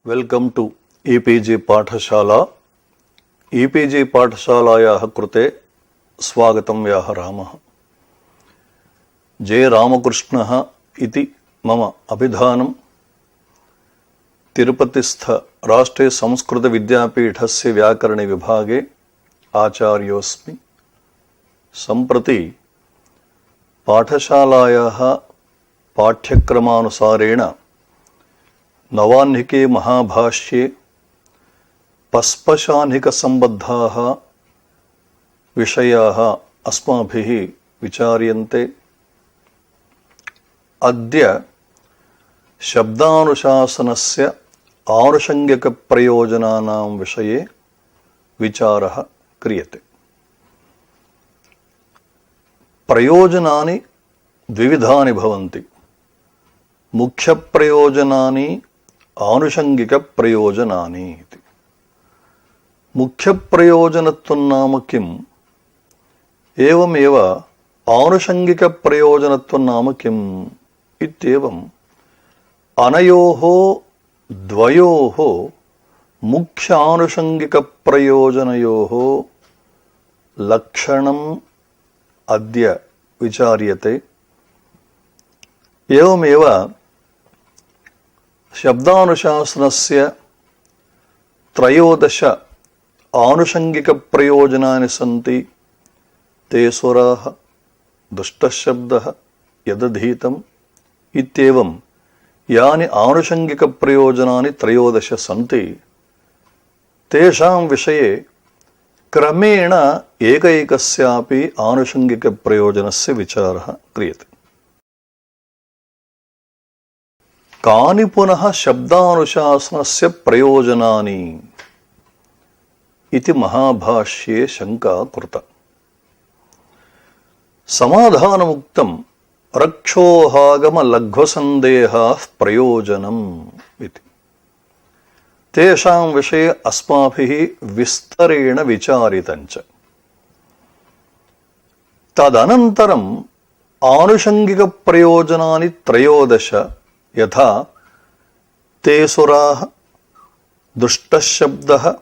Welcome to e-PG पाठशाला। E-PG पाठशालायाः कृते स्वागतं व्याहरामः। जे रामकृष्णः इति मम अभिधानं। तिरुपतिस्थ राष्ट्रीय संस्कृत विद्यापीठस्य व्याकरण विभागे आचार्योऽस्मि। सम्प्रति पाठशालायाः पाठ्यक्रमानुसारेण नवाह्निके महाभाष्ये पस्पशाह्निकसम्बद्धाः विषयाः अस्माभिः विचार्यन्ते। अद्य शब्दानुशासनस्य आनुषङ्गिकप्रयोजनानां विषये विचारः क्रियते। प्रयोजनानि द्विविधानि भवन्ति। मुख्यप्रयोजनानि आनुषङ्गिकप्रयोजनानि इति। मुख्यप्रयोजनत्वं नाम किम्? एवमेव आनुषङ्गिकप्रयोजनत्वं नाम किम् इत्येवम् अनयोः द्वयोः मुख्य आनुषङ्गिकप्रयोजनयोः लक्षणम् अद्य विचार्यते। एवमेव शब्दानुशासनस्य 13 आनुषङ्गिकप्रयोजनानि सन्ति। ते सुराः, दुष्टशब्दः, यदधीतम् इत्येवं यानि आनुषङ्गिकप्रयोजनानि 13 सन्ति, तेषां विषये क्रमेण एकैकस्यापि आनुषङ्गिकप्रयोजनस्य विचारः क्रियते। कानि पुनः शब्दानुशासनस्य प्रयोजनानि इति महाभाष्ये शङ्का कृता। समाधानमुक्तं रक्षोहागमलघ्वसन्देहाः प्रयोजनम् इति। तेषां विषये अस्माभिः विस्तरेण विचारितञ्च। तदनन्तरम् आनुषङ्गिकप्रयोजनानि 13 यथा ते सुराः, दुष्टशब्दः,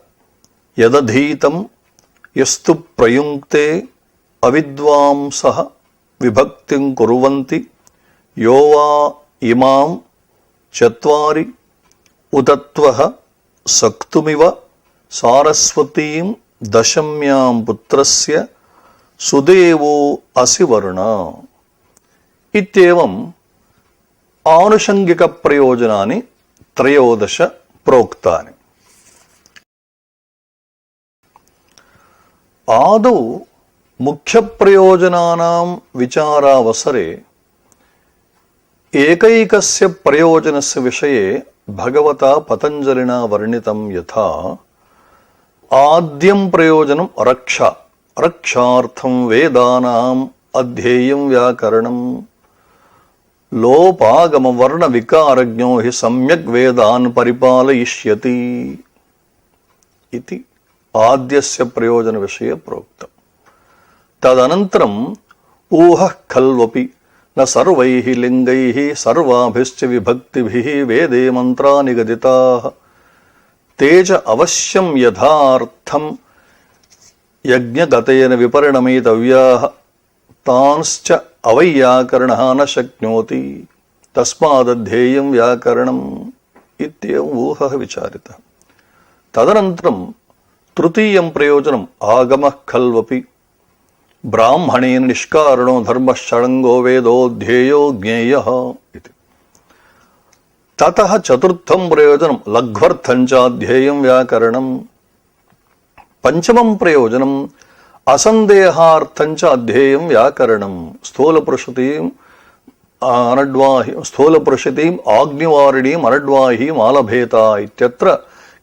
यदधीतं, यस्तु प्रयुङ्क्ते, अविद्वांसः विभक्तिं कुर्वन्ति, यो वा इमां 4 उतत्वः सक्तुमिव सारस्वतीं दशम्यां पुत्रस्य सुदेवो असि वरुण इत्येवम् आनुषङ्गिकप्रयोजनानि 13 प्रोक्तानि। आदौ मुख्यप्रयोजनानां विचारावसरे एकैकस्य प्रयोजनस्य विषये भगवता पतञ्जलिना वर्णितं यथा आद्यं प्रयोजनं रक्षा, रक्षार्थं वेदानाम् अध्येयं व्याकरणम्, लोपागमवर्णविकारज्ञो हि सम्यग् वेदान् परिपालयिष्यति इति आद्यस्य प्रयोजनविषये प्रोक्तम्। तदनन्तरम् ऊहः खल्वपि न सर्वैः लिङ्गैः सर्वाभिश्च विभक्तिभिः वेदे मन्त्रा निगदिताः ते च अवश्यं यथार्थं यज्ञगतेन विपरिणमितव्याः तांश्च अवैयाकरणः न शक्नोति तस्मादध्येयं व्याकरणम् इत्येवम् ऊहः विचारितः। तदनन्तरं तृतीयं प्रयोजनम् आगमः खल्वपि ब्राह्मणेन निष्कारणो धर्मश्षडङ्गो वेदोऽध्येयो ज्ञेयः इति। ततः चतुर्थं प्रयोजनं लघ्वर्थं चाध्येयं व्याकरणम्। पञ्चमं प्रयोजनम् असन्देहार्थं च अध्येयं व्याकरणम्। स्थूलपुरुषतीम् आग्निवारिणीम् अनड्वाहीम् आलभेता इत्यत्र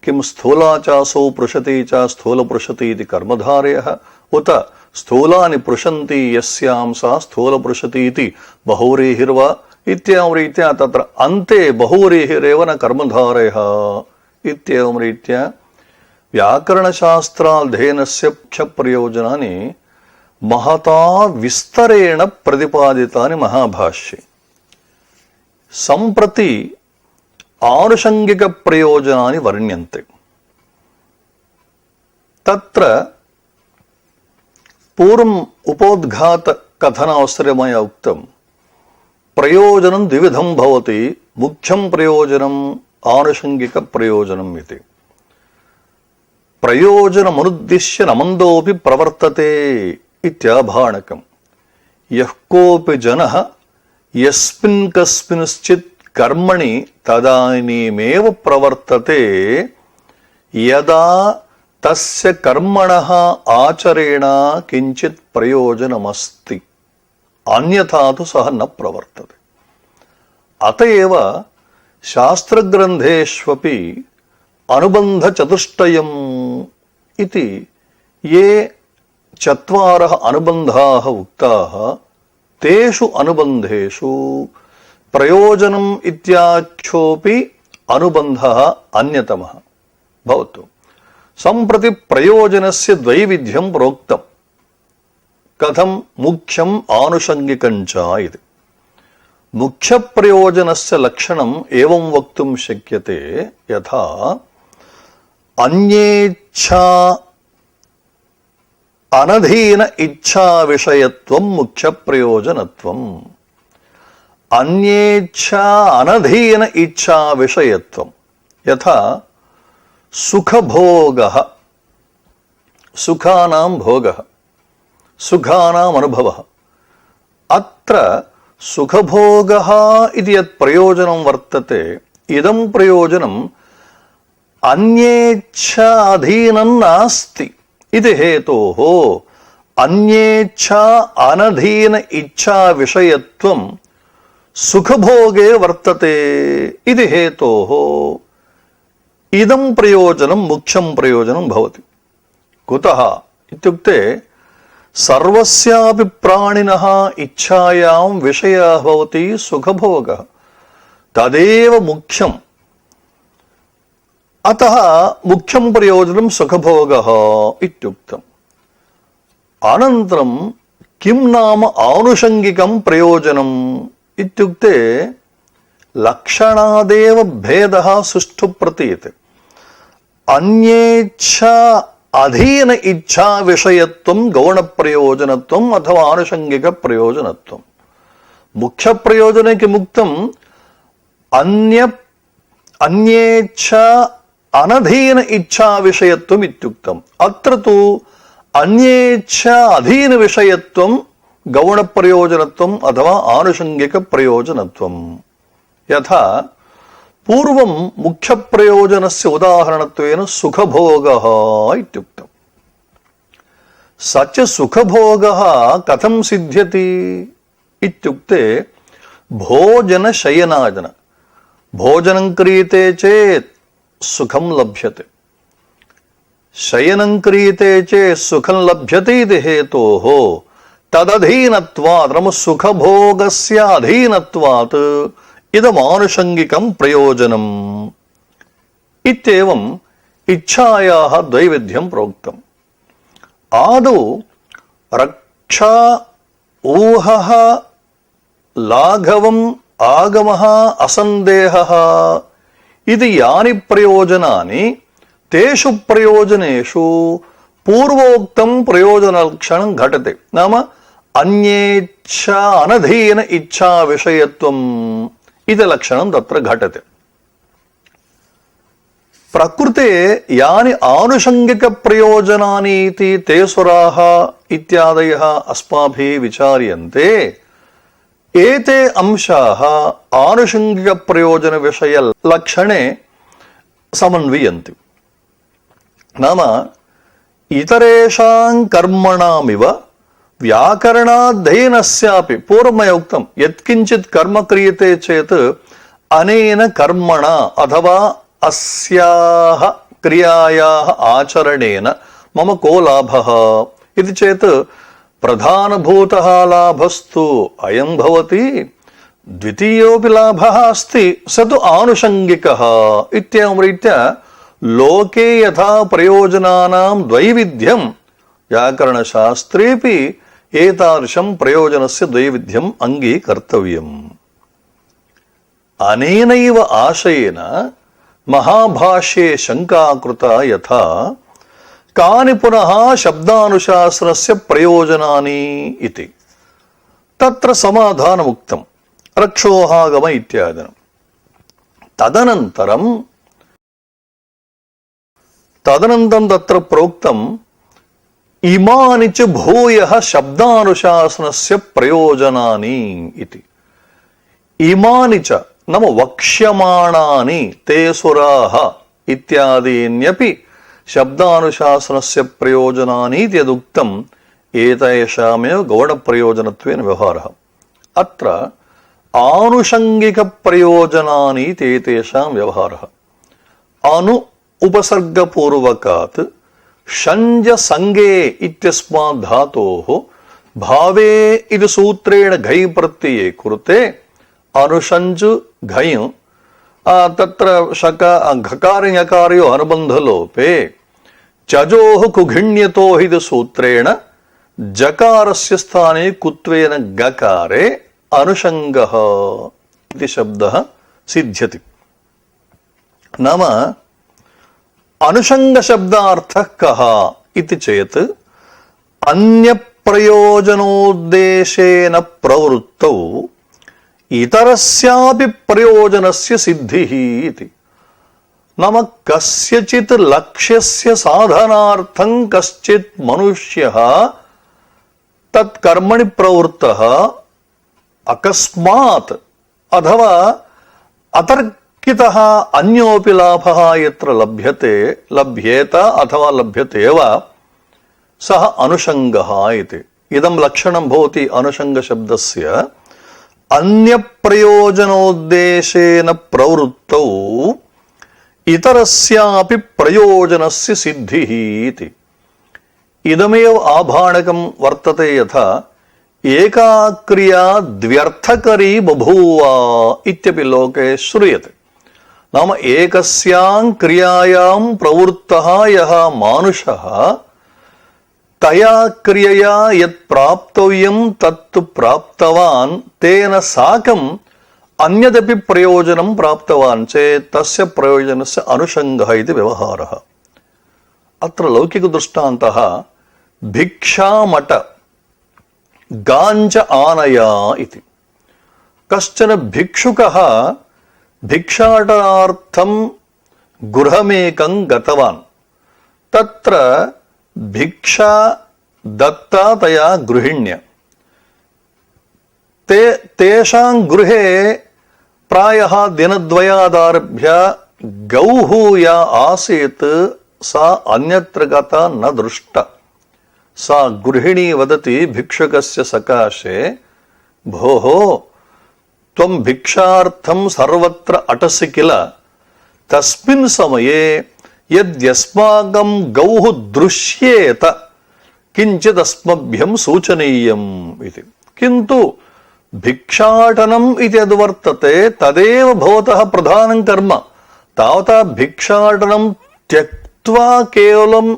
किं स्थूला चासौ पृशति च स्थूलपृशति इति कर्मधारयः उत स्थूलानि पृशन्ति यस्यां सा स्थूलपृशति इति बहुव्रीहिर्वा इत्येवं रीत्या तत्र अन्ते बहुव्रीहिरेव न कर्मधारयः इत्येवं रीत्या व्याकरणशास्त्राध्ययनस्य मुख्यप्रयोजनानि महता विस्तरेण प्रतिपादितानि महाभाष्ये। सम्प्रति ఆనుషంగిక ప్రయోజనాన్ని వర్ణ్యంతే. తత్ర పూర్వం ఉపోద్ఘాత కథనావసరమయ ఉక్తం ప్రయోజనం ద్వివిధం భవతి, ముఖ్యం ప్రయోజనం ఆనుషంగిక ప్రయోజనం ఇది. ప్రయోజనమనుద్దిశ్య నమందోపి ప్రవర్తతే ఇత్యాభాణకం. యః కోపి జనః యస్మిన్ కస్మింశ్చిత్ కర్మణి తదానీమేవ ప్రవర్తతే యదా తస్య కర్మణః ఆచరేణ కించిత్ ప్రయోజనమస్తి అన్యథా తు సహ న ప్రవర్తతే. అత ఏవ శాస్త్రగ్రంథేష్వపి అనుబంధ చతుష్టయం ఇతి ఏ చత్వారః అనుబంధాః ఉక్తాః తేషు అనుబంధేషు ప్రయోజనం ఇత్యాఖ్యోపి అనుబంధః అన్యతమః భవతు. సంప్రతి ప్రయోజనస్య ద్వైవిధ్యం ప్రోక్తం. కథం? ముఖ్యం ఆనుషంగికం చ ఇది. ముఖ్య ప్రయోజనస్య లక్షణం ఏవం వక్తుం శక్యతే యథా అన్యేచ్ఛా అనధీన ఇచ్ఛా విషయత్వం ముఖ్య ప్రయోజనత్వం. అన్యేచ్ఛా అనధీన ఇచ్ఛా విషయత్వం యథా సుఖభోగః, సుఖానాం భోగః, సుఖానాం అనుభవః. అత్ర సుఖభోగః ఇది యత్ ప్రయోజనం వర్తతే, ఇదం ప్రయోజనం అన్యేచ్ఛా అధీనం నాస్తి ఇది హేతోః. అన్యేచ్ఛా అనధీన ఇచ్ఛా విషయత్వం సుఖభోగే వర్తతే ఇది హేతోః. ఇదం ప్రయోజనం ముఖ్యం ప్రయోజనం భవతి. కుతః ఇత్యుక్తే సర్వస్యాపి ప్రాణినః ఇచ్ఛాయాం విషయः భవతి సుఖభోగः, తదేవ ముఖ్యం. అతః ముఖ్యం ప్రయోజనం సుఖభోగः ఇత్యుక్తం. అనంతరం కిం నామ ఆనుషంగికం ప్రయోజనం ఇత్యుక్తే లక్షణాదేవ భేదః సుష్ఠు ప్రతీయతే. అన్యేచ్ఛా అధీన ఇచ్ఛా విషయత్వం గౌణ ప్రయోజనత్వం అథవా ఆనుషంగిక ప్రయోజనత్వం. ముఖ్య ప్రయోజనకి ముక్తం అన్యేచ్ఛా అనధీన ఇచ్ఛా విషయత్వం ఇత్యుక్తం. అత్ర తు అన్యేచ్ఛా అధీన విషయత్వం గౌణ ప్రయోజనత్వం అథవా ఆనుషంగిక ప్రయోజనత్వం. యథా పూర్వం ముఖ్య ప్రయోజనస్య ఉదాహరణత్వేన సుఖభోగః ఇత్యుక్తం. సచ సుఖభోగः కథం సిద్ధ్యతి ఇత్యుక్తే భోజన శయనాజన. భోజనం క్రియతే చేత్ సుఖం లభ్యతే, శయనం క్రియతే చేత్ సుఖం లభ్యతే ఇది హేతోః. తదధీనత్వాత్ సుఖభోగస్య అధీనత్వాత్ ఇదం ఆనుషంగికం ప్రయోజనం. ఇత్యేవం ఇచ్ఛాయాః ద్వైవిధ్యం ప్రోక్తం. ఆదౌ రక్షా ఊహః లాఘవం ఆగమః అసందేహః ఇది యాని ప్రయోజనాని తేషు ప్రయోజనేషు పూర్వోక్తం ప్రయోజన లక్షణం ఘటతే. నామ అన్యేచ్ఛా అనధీన ఇచ్ఛా విషయత్వం ఇది లక్షణం తత్ర ఘటతే. ప్రకృతే యాని ఆనుషంగిక ప్రయోజనాని ఇతి తే సురాః ఇత్యాదయః అస్మాభిః విచార్యంతే ఏతే అంశాః ఆనుషంగిక ప్రయోజన విషయ లక్షణే సమన్వయంతి. నామ ఇతరేషాం కర్మణామివ వ్యాకరణాధ్యయనస్యాపి పూర్వమయ ఉక్తం యత్కించిత్ కర్మ క్రియతే చేత్ అనేన కర్మణ అథవా అస్యాః క్రియాయాః ఆచరణేన మమ కో లాభః ఇది చేత్ ప్రధానభూతః లాభస్తు అయం భవతి, ద్వితీయోపి లాభः అస్తి స తు ఆనుషంగికः. ఇత్యేవం రీత్యా లోకే యథా ప్రయోజనానాం ద్వైవిధ్యం వ్యాకరణశాస్త్రేపి ఏతాదృశం ప్రయోజనస్య ద్వైవిధ్యం అంగీకర్తవ్యం. अनेनैव आशयेन महाभाष्ये शंका कृता यथा कानि पुनः शब्दानुशासनस्य प्रयोजनानि इति। तत्र समाधानमुक्तम् रक्षोहागम इत्यादिना। तदनन्तरं तत्र प्रोक्तम् इमानि च भूयः शब्दानुशासनस्य प्रयोजनानि इति। इमानि च नाम वक्ष्यमाणानि ते सुराः इत्यादीन्यपि शब्दानुशासनस्य प्रयोजनानि इति यदुक्तम् एतेषामेव गौणप्रयोजनत्वेन व्यवहारः। अत्र आनुषङ्गिकप्रयोजनानि तेषां व्यवहारः। अनु उपसर्गपूर्वकात् षञ्जसङ्गे इत्यस्मात् धातोः भावे इति सूत्रेण घै प्रत्यये कृते अनुषञ्जु घञ तत्र घकार ञकारयो अनुबन्धलोपे चजोः कुघिण्यतो इति सूत्रेण जकारस्य स्थाने कुत्वेन गकारे अनुषङ्गः इति शब्दः सिद्ध्यति। नाम अनुषङ्गशब्दार्थः कः इति चेत् अन्यप्रयोजनोद्देशेन प्रवृत्तौ इतरस्यापि प्रयोजनस्य सिद्धिः इति। नाम कस्यचित् लक्ष्यस्य साधनार्थं कश्चित् मनुष्यः तत्कर्मणि प्रवृत्तः अकस्मात् अथवा अतर्कितः अन्योपि लाभः यत्र लभ्येत अथवा लभ्यतेव सः अनुषङ्गः इति। इदं लक्षणं भवति अनुषङ्गशब्दस्य अन्यप्रयोजनोद्देशेन प्रवृत्तौ इतरस्यापि प्रयोजनस्य सिद्धिः इति। इदमेव आभाणकं वर्तते यथा एका क्रिया द्व्यर्थकरी बभूव इत्यपि लोके श्रूयते। नाम एकस्यां क्रियायां प्रवृत्तः यः मानुषः तया क्रियया यत् प्राप्तव्यं तत् प्राप्तवान् तेन साकम् अन्यदपि प्रयोजनं प्राप्तवान् चेत् तस्य प्रयोजनस्य अनुषङ्गः इति व्यवहारः। अत्र लौकिकदृष्टान्तः भिक्षामट गाञ्च आनया इति। कश्चन भिक्षुकः भिक्षाटनार्थं गृहमेकं गतवान्। तत्र भिक्षा दत्ता तया गृहिण्या। तेषां गृहे प्रायः दिनद्वयादारभ्य गौः या आसीत् सा अन्यत्र गता न दृष्टा। सा गृहिणी वदति भिक्षुकस्य सकाशे, भोः त्वं भिक्षार्थं सर्वत्र अटसि किल, तस्मिन् समये यद्यस्माकं गौः दृश्येत किञ्चिदस्मभ्यं सूचनीयम् इति। किन्तु भिक्षाटनम् इति यद्वर्तते तदेव भवतः प्रधानं कर्म। तावता भिक्षाटनं त्यक्त्वा केवलं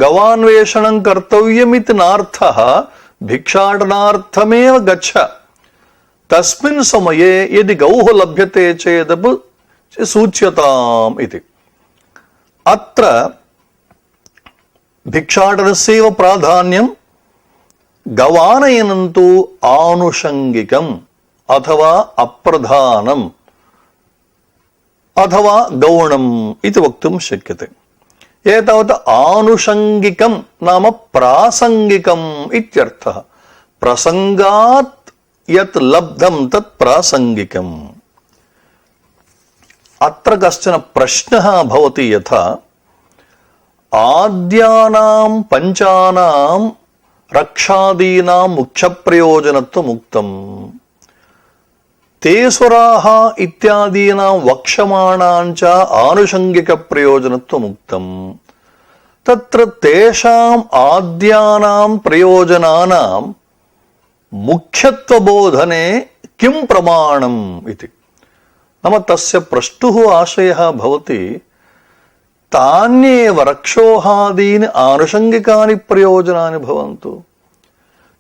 गवान्वेषणं कर्तव्यमिति नार्थः। भिक्षाटनार्थमेव गच्छ। तस्मिन् समये यदि गौः लभ्यते चेदपि सूच्यताम् इति। अत्र भिक्षाटनस्यैव प्राधान्यं। गवानयनं तु आनुषङ्गिकम् अथवा अप्रधानम् अथवा गौणम् इति वक्तुं शक्यते। एतावत् आनुषङ्गिकं नाम प्रासङ्गिकम् इत्यर्थः। प्रसङ्गात् यत् लब्धं तत् प्रासङ्गिकम्। अत्र कश्चन प्रश्नः भवति यथा आद्यानां पञ्चानां रक्षादीनां मुख्यप्रयोजनत्वम् उक्तम्। तेसुराः इत्यादीनां वक्ष्यमाणाञ्च आनुषङ्गिकप्रयोजनत्वम् उक्तम्। तत्र तेषाम् आद्यानां प्रयोजनानां मुख्यत्वबोधने किं प्रमाणम् इति। नाम तस्य प्रष्टुः आशयः भवति तान्येव रक्षोहादीनि आनुषङ्गिकानि प्रयोजनानि भवन्तु।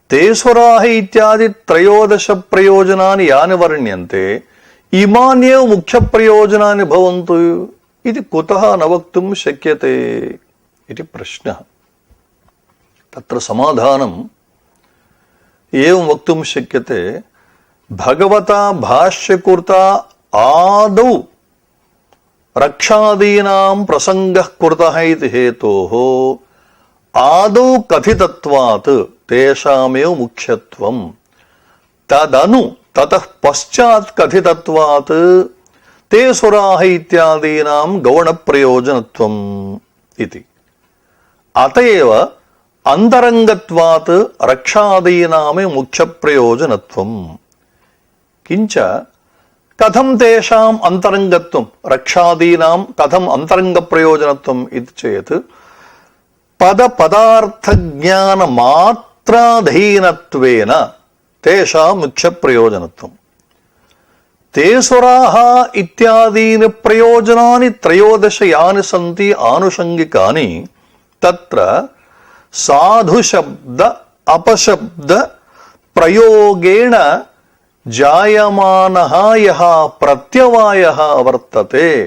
तेसुराः इत्यादि 13 प्रयोजनानि यानि वर्ण्यन्ते इमान्येव मुख्यप्रयोजनानि भवन्तु इति कुतः न वक्तुं शक्यते इति प्रश्नः। तत्र समाधानम् एवं वक्तुं शक्यते, भगवता भाष्यकृता आदौ रक्षादीनां प्रसङ्गः कृतः इति हेतोः आदौ कथितत्वात् तेषामेव मुख्यत्वं, तदनु ततः पश्चात् कथितत्वात् ते सुराः इत्यादीनां गौणप्रयोजनत्वम् इति। अतएव अंतरंगत्वात् रक्षादीनामेव मुख्यप्रयोजनत्वम्। किंच कथं तेषाम् अंतरंगत्वं, रक्षादीनां कथम् अंतरंगप्रयोजनत्वम् इति चेत् पदपदार्थज्ञानमात्राधीनत्वेन तेषां मुख्यप्रयोजनत्वम्। ते सुराः इत्यादीनि प्रयोजनानि 13 यानि सन्ति आनुषङ्गिकानि, तत्र साधु शब्द अपशब्द प्रयोगेण जायमानः यः प्रत्यवायः वर्तते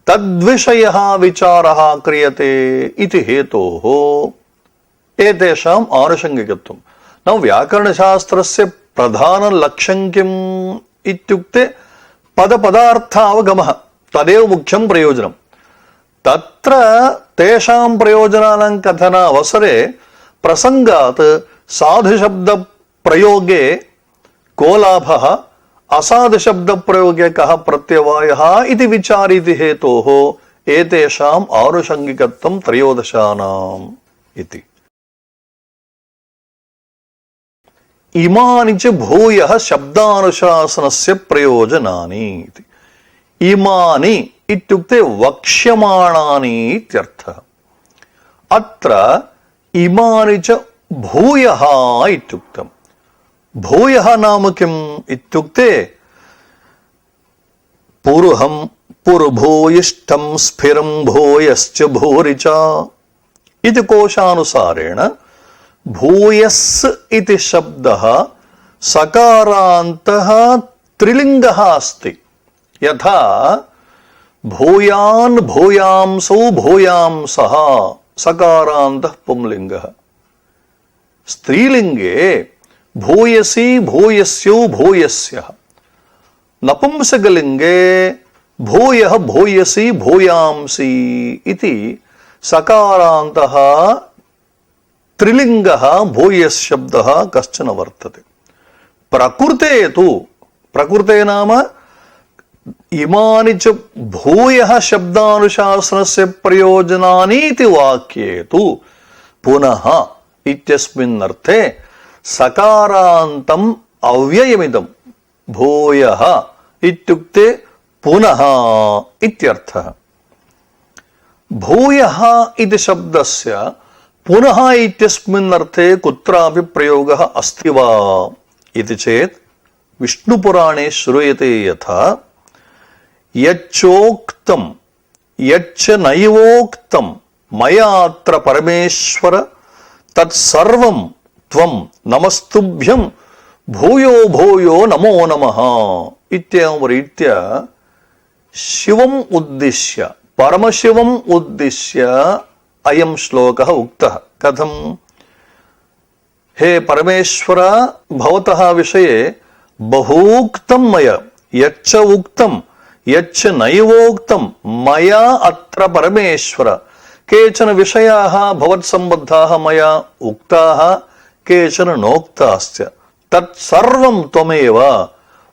तद्विषयः विचारः क्रियते इति हेतोः एतेषाम् आनुषङ्गिकत्वम्। न व्याकरणशास्त्रस्य प्रधानं लक्ष्यं किम् इत्युक्ते पदपदार्थावगमः, तदेव मुख्यं प्रयोजनम्। तत्र तेषां प्रयोजनानां कथन अवसरे प्रसङ्गात् साधुशब्दप्रयोगे को लाभः, असाधुशब्दप्रयोगे कः प्रत्यवायः इति विचारिति हेतोः एतेषाम् आनुषङ्गिकत्वं 13 इति। इमानि च भूयः शब्दानुशासनस्य प्रयोजनानि इति। इमानि इत्युक्ते वक्ष्यमाणानि इत्यर्थः। अत्र इमानि च भूयः इत्युक्तम्। भूयः नाम किम् इत्युक्ते पुरुहं पुरुभूयिष्ठं स्फिरं भूयश्च भूरि च इति कोशानुसारेण भूयस् इति शब्दः सकारान्तः त्रिलिङ्गः अस्ति। यथा भूयान् भूयांसौ भूयांसः सकारान्तः पुंलिङ्गः। स्त्रीलिङ्गे भूयसी भूयस्यौ भूयस्यः। नपुंसकलिङ्गे भूयः भूयसी भूयांसी इति सकारान्तः त्रिलिङ्गः भूयस् शब्दः कश्चन वर्तते। प्रकृते तु, प्रकृते नाम इमानि च भूयः शब्दानुशासनस्य प्रयोजनानि इति वाक्ये तु पुनः इत्यस्मिन् अर्थे सकारान्तम् अव्ययमिदं भूयः इत्युक्ते पुनः इत्यर्थः। भूयः इति शब्दस्य पुनः इत्यस्मिन् अर्थे कुत्रापि प्रयोगः अस्ति वा इति चेत् विष्णुपुराणे श्रूयते यथा यच्चोक्तं यच्च नैवोक्तं मया अत्र परमेश्वर तत्सर्वं त्वं नमस्तुभ्यं भूयो भूयो नमो नमः इत्येवं रीत्या शिवम् उद्दिश्य, परमशिवम् उद्दिश्य अयं श्लोकः उक्तः। कथं? हे परमेश्वर, भवतः विषये बहूक्तं मया, यच्च उक्तं यच्च नैवोक्तं मया अत्र परमेश्वर। केचन विषयाः भवत्सम्बद्धाः मया उक्ताः, केचन नोक्ताश्च। तत्सर्वं त्वमेव,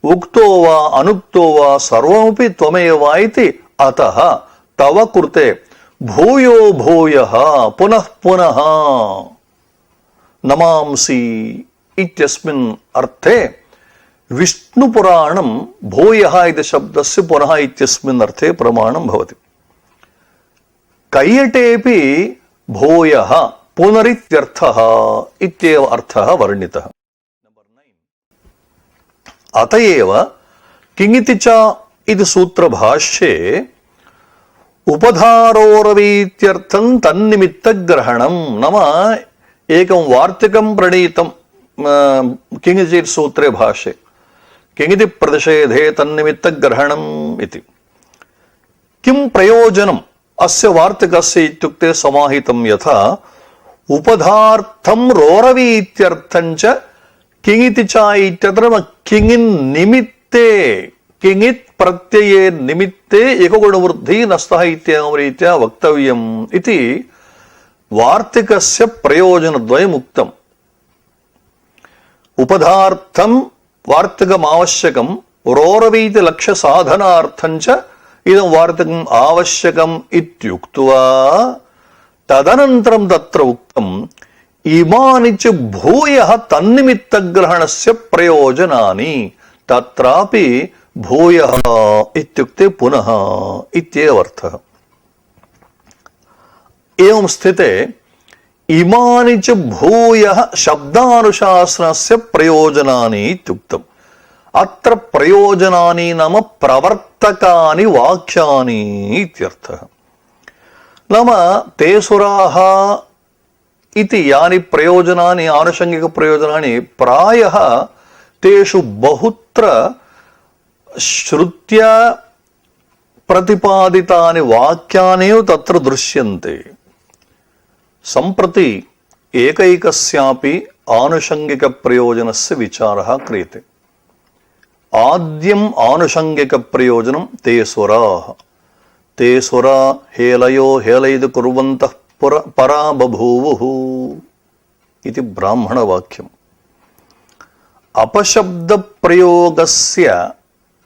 उक्तो वा अनुक्तो वा सर्वमपि त्वमेव इति। अतः तव कृते भूयो भूयः पुनः पुनः नमांसि इत्यस्मिन् अर्थे विष्णुपुराणं भूयः इति शब्दस्य पुनः इत्यस्मिन् अर्थे प्रमाणं भवति। कैयटेपि भूयः पुनरित्यर्थः इत्येव अर्थः वर्णितः। अतएव किङिति च इति सूत्रभाष्ये उपधारोरवीत्यर्थं तन्निमित्तग्रहणं नाम एकं वार्तिकं प्रणीतं किङिचित् सूत्रे भाष्ये। किङिति प्रतिषेधे तन्निमित्तग्रहणम् इति। किं प्रयोजनम् अस्य वार्तिकस्य इत्युक्ते समाहितं यथा उपधार्थं रोरवी इत्यर्थं च किङिति च इत्यत्र किङिन् निमित्ते किङित् प्रत्यये निमित्ते एकगुणवृद्धि नस्तः इत्येवं रीत्या वक्तव्यम् इति वार्तिकस्य प्रयोजनद्वयम् उक्तम्। उपधार्थं वार्तिकम् आवश्यकं रोरवीति लक्ष्य साधनार्थं च इदं वार्तिकम् आवश्यकम् इत्युक्त्वा तदनन्तरं तत्र उक्तम् इमानि च भूयः तन्निमित्तग्रहणस्य प्रयोजनानि। तत्रापि भूयः इत्युक्ते पुनः इत्येव अर्थः। एवं स्थिते इमानि च भूयः शब्दानुशासनस्य प्रयोजनानि इत्युक्तम्। अत्र प्रयोजनानि नाम प्रवर्तकानि वाक्यानि इत्यर्थः। नाम ते सुराः इति यानि प्रयोजनानि आनुषङ्गिकप्रयोजनानि प्रायः तेषु बहुत्र श्रुत्या प्रतिपादितानि वाक्यानि तत्र दृश्यन्ते। सम्प्रति एकैकस्यापि आनुषङ्गिकप्रयोजनस्य विचारः क्रियते। आद्यम् आनुषङ्गिकप्रयोजनं ते सुराः। ते सुरा हेलयो हेलयितु कुर्वन्तः परा बभूवुः इति ब्राह्मणवाक्यम्। अपशब्दप्रयोगस्य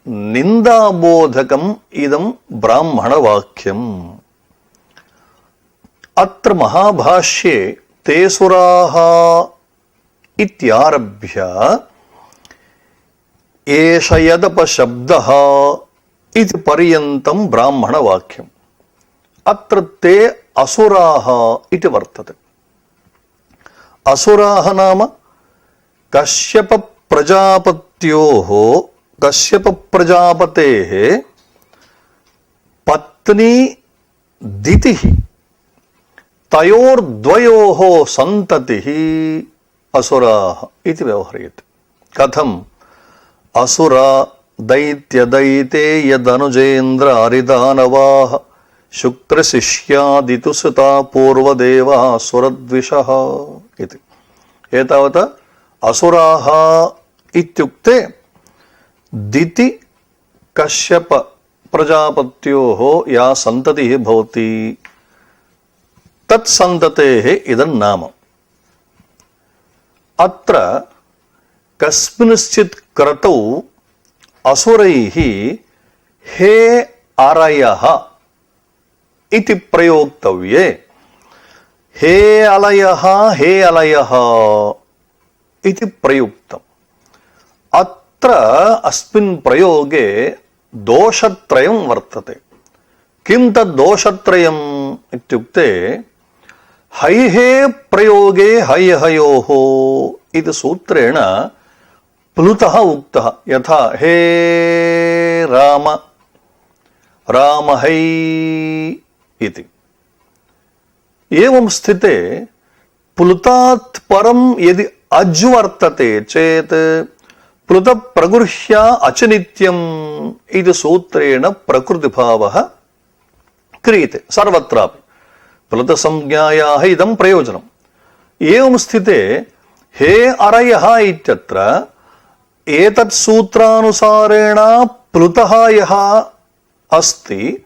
निन्दाबोधकम् इदं ब्राह्मणवाक्यम्। अत्र महाभाष्ये ते सुराः इत्यारभ्य एष यदपशब्दः इति पर्यन्तं ब्राह्मणवाक्यम्। अत्र ते असुराः इति वर्तते। असुराः नाम कश्यपप्रजापतेः पत्नी दितिः तयोर्द्वयोः सन्ततिः असुराः इति व्यवह्रियते। कथम्? असुरा दैत्यदैते यदनुजेन्द्र अरिदानवाः शुक्रशिष्यादितुसुता पूर्वदेवाः सुरद्विषः इति। एतावता असुराः इत्युक्ते दिति कश्यप प्रजापत्योः या सन्ततिः भवति तत्सन्ततेः इदं नाम। अत्र कस्मिंश्चित् क्रतौ असुरैः हे अरयः इति प्रयोक्तव्ये हे अलयः इति प्रयुक्तम्। अत्र अस्मिन् प्रयोगे दोषत्रयं वर्तते। किं तद् दोषत्रयम् इत्युक्ते हैहे प्रयोगे हैहयोः इति सूत्रेण प्लुतः उक्तः। यथा हे राम रामहै इति। एवं स्थिते प्लुतात् परं यदि अज् वर्तते चेत् प्लुत प्रगृह्य अचनित्यम् इति सूत्रेण प्रकृतिभावः क्रियते सर्वत्रापि। प्लुतसंज्ञायाः इदं प्रयोजनम्। एवं स्थिते हे अरयः इत्यत्र एतत् सूत्रानुसारेण प्लुतः यः अस्ति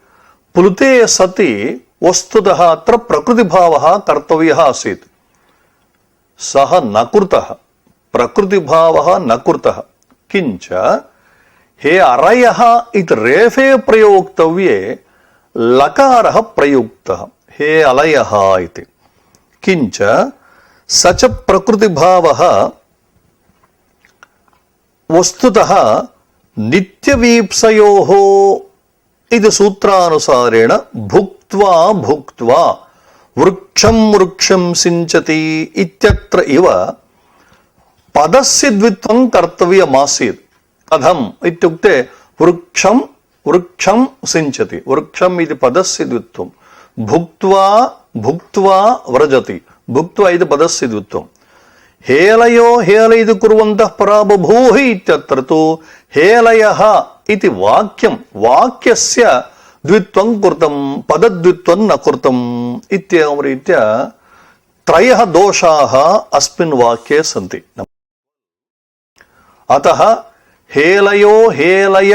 प्लुते सति वस्तुतः अत्र प्रकृतिभावः कर्तव्यः आसीत्। सः न कृतः, प्रकृतिभावः न कृतः। किञ्च हे अरयः इति रेफे प्रयोक्तव्ये लकारः प्रयुक्तः हे अलयः इति। किञ्च स च प्रकृतिभावः वस्तुतः नित्यवीप्सयोः इति सूत्रानुसारेण भुक्त्वा भुक्त्वा वृक्षं वृक्षं सिञ्चति इत्यत्र इव पदस्य द्वित्वं कर्तव्यमासीत्। कथम् इत्युक्ते वृक्षं वृक्षं सिञ्चति, वृक्षम् इति पदस्य द्वित्वं, भुक्त्वा भुक्त्वा व्रजति, भुक्त्वा इति पदस्य द्वित्वं। हेलयो हेलयितु कुर्वन्तः परा बभूव इत्यत्र तु हेलयः इति वाक्यं वाक्यस्य द्वित्वं कृतं पदद्वित्वं न कृतम् इत्येवं रीत्या त्रयः दोषाः अस्मिन् वाक्ये सन्ति। अतः हेलयो हेलय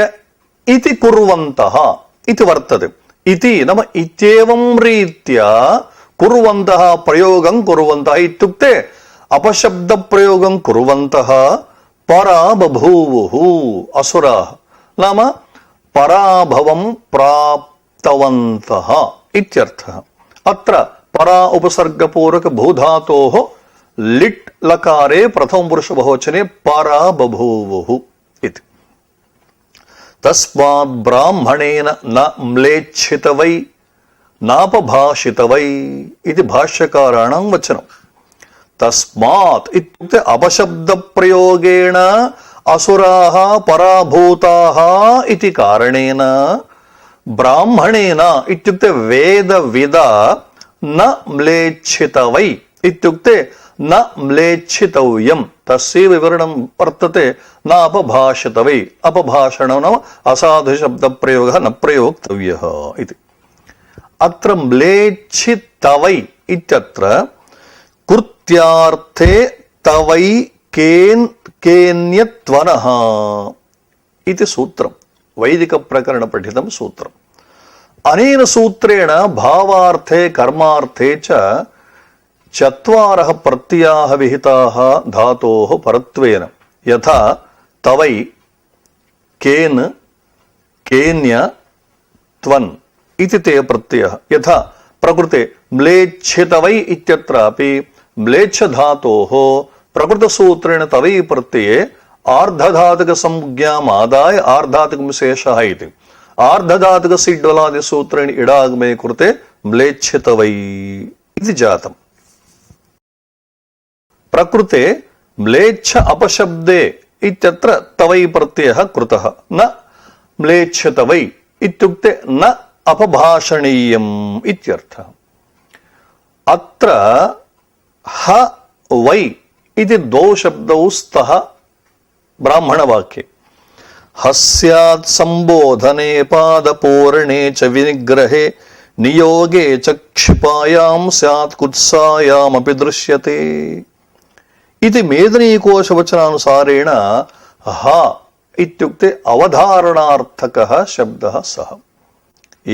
इति कुर्वन्तः इति वर्तते। इति नाम इत्येवं रीत्या कुर्वन्तः प्रयोगं कुर्वन्तः इत्युक्ते अपशब्द प्रयोगं कुर्वन्तः परा बभूवुः असुराः नाम पराभवं प्राप्तवन्तः इत्यर्थः। अत्र परा उपसर्गपूर्वक भूधातोः लिट् लकारे प्रथम पुरुष बहुवचने परा बभूवुः इति। तस्मात् ब्राह्मणेन न म्लेच्छितवै नापभाषितवै इति भाष्यकाराणां वचनं। तस्मात् इत्युक्ते अपशब्द प्रयोगेण असुराः पराभूताः इति कारणेन ब्राह्मणेन इत्युक्ते वेदविदा न म्लेच्छितवै इत्युक्ते न म्लेच्छितव्यं तस्य विवरणं वर्तते न अपभाषितवै अपभाषणं नाम असाधु शब्द प्रयोगः न प्रयोक्तव्यः इति। अत्र म्लेच्छितवै इत्यत्र कृत्यार्थे तवै केन्यत्वनः इति सूत्रं वैदिक प्रकरण पठितं सूत्रम्। अनेन सूत्रेण भावार्थे कर्मार्थे च चत्वारः प्रत्ययाः विहिताः धातोः परत्वेन यथा तवै केन केन्य त्वन् इति ते प्रत्ययः। यथा प्रकृते म्लेच्छितवै इत्यत्रापि म्लेच्छ धातोः प्रकृतसूत्रेण तवै प्रत्यये आर्धधातुक संज्ञाम् आदाय आर्धातुक विशेषः इति आर्धधातुक सिड्वलादि सूत्रेण इडागमे कृते म्लेच्छितवै इति जातम्। प्रकृते म्लेच्छ अपशब्दे इत्यत्र तवै प्रत्ययः कृतः न म्लेच्छितवै इत्युक्ते न अपभाषणीयम् इत्यर्थः। अत्र ह वै इति द्वौ शब्दौ स्तः ब्राह्मणवाक्ये। हस्यात् संबोधने पादपूर्णे च विनिग्रहे नियोगे च क्षिपायां स्यात् कुत्सायामपि दृश्यते इति मेदिनीकोशवचनानुसारेण ह इत्युक्ते अवधारणार्थकः शब्दः सः।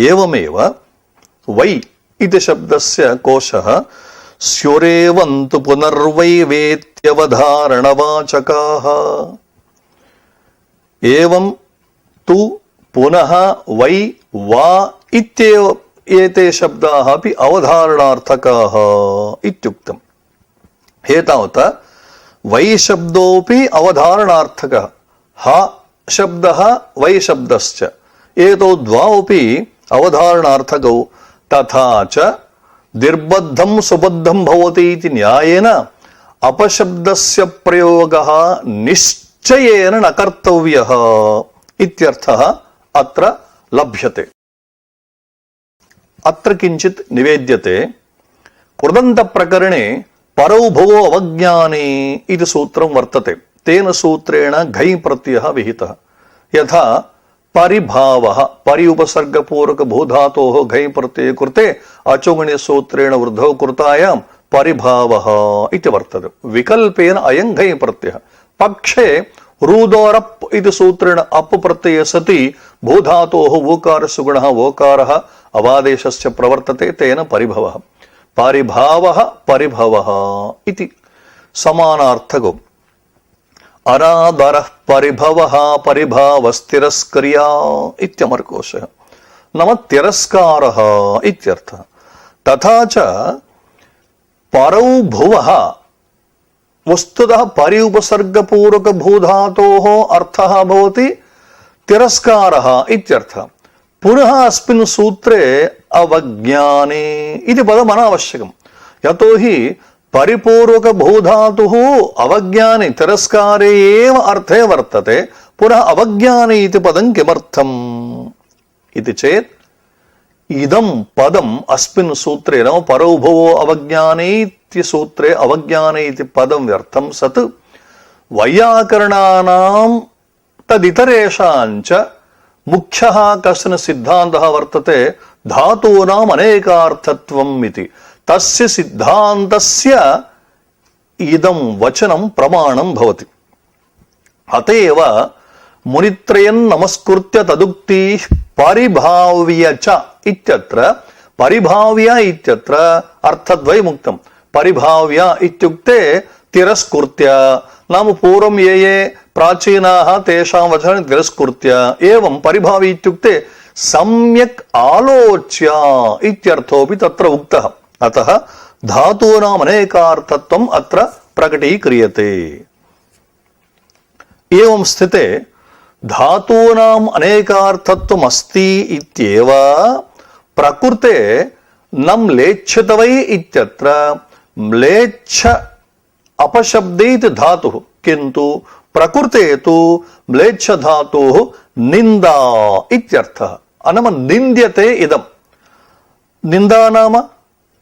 एवमेव वै इति शब्दस्य कोशः स्युरेवन्तु पुनर्वै वेत्यवधारणवाचकाः। एवं तु पुनः वै वा इत्येव एते शब्दाः अपि अवधारणार्थकाः इत्युक्तम्। एतावता वै शब्दोऽपि अवधारणार्थकः ह शब्दः वै शब्दश्च एतौ द्वावपि अवधारणार्थकौ। तथा च निर्बद्धं सुबद्धं भवति इति न्यायेन अपशब्दस्य प्रयोगः निश्चयेन न कर्तव्यः इत्यर्थः अत्र लभ्यते। अत्र किञ्चित् निवेद्यते। कृदन्त प्रकरणे परौ भुवो अवज्ञाने इति सूत्रं वर्तते। तेन सूत्रेण घञ् प्रत्ययः विहितः। यथा परिभावः परि उपसर्गपूर्वक भूधातोः घञ् प्रत्यये कृते अचोगुण्य सूत्रेण वृद्धौ कृतायां परिभावः इति वर्तते। विकल्पेन अयं घञ् प्रत्ययः। पक्षे रूदोरप् इति सूत्रेण अप् प्रत्यये सति भूधातोः ऊकारस्य गुणः ओकारः अवादेशस्य प्रवर्तते तेन परिभवः। परिभावः परिभवः इति समानार्थकौ। अनादरः परिभवः परिभावस्तिरस्क्रिया इत्यमरकोशः नाम तिरस्कारः इत्यर्थः। तथा च परौ भुवः वस्तुतः परि उपसर्गपूर्वक भूधातोः अर्थः भवति तिरस्कारः इत्यर्थः। पुनः अस्मिन् सूत्रे अवज्ञाने इति पदम् अनावश्यकम्। यतोहि परिपूर्वक भूधातुः अवज्ञाने तिरस्कारे एव अर्थे वर्तते। पुनः अवज्ञाने इति पदं किमर्थम् इति चेत् इदं पदम् अस्मिन् सूत्रे नाम परोभवो अवज्ञाने इति सूत्रे अवज्ञाने इति पदं व्यर्थं सत् वैयाकरणानां तदितरेषाञ्च मुख्यः कश्चन सिद्धान्तः वर्तते धातूनाम् अनेकार्थत्वम् इति। तस्य सिद्धान्तस्य इदं वचनं प्रमाणं भवति। अतएव मुनित्रयं नमस्कृत्य तदुक्तिः परिभाव्य च इत्यत्र परिभाव्य इत्यत्र अर्थद्वयम् उक्तम्। परिभाव्य इत्युक्ते तिरस्कृत्य नाम पूर्वं ये प्राचीनाः तेषां वचनं तिरस्कृत्य एवं परिभाव्य इत्युक्ते सम्यक् आलोच्य इत्यर्थोऽपि तत्र उक्तः। अतः धातूनाम् अनेकार्थत्वम् अत्र प्रकटीक्रियते। एवं स्थिते धातूनाम् अनेकार्थत्वम् अस्ति इत्येव प्रकृते न म्लेच्छत वै इत्यत्र म्लेच्छ अपशब्दे इति धातुः, किन्तु प्रकृते तु म्लेच्छ धातुः निन्दा इत्यर्थः। नाम निन्द्यते इदं। निन्दा नाम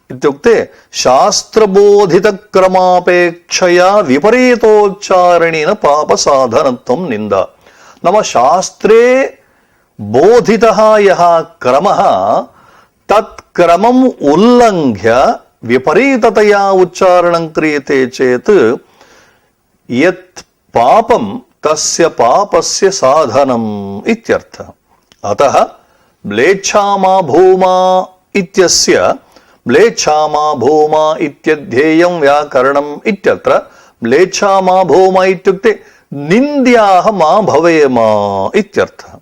इत्युक्ते शास्त्रबोधितक्रमापेक्षया विपरीतोच्चारणेन पापसाधनत्वं निन्दा। नाम शास्त्रे बोधितः यः क्रमः तत् क्रमम् उल्लङ्घ्य विपरीततया उच्चारणं क्रियते चेत् यत् पापं तस्य पापस्य साधनम् इत्यर्थः। अतः म्लेच्छामा भूमा इत्यस्य म्लेच्छामा भूमा इत्यध्येयं व्याकरणम् इत्यत्र म्लेच्छामा भूमा इत्युक्ते निन्द्याः मा भवेम इत्यर्थः।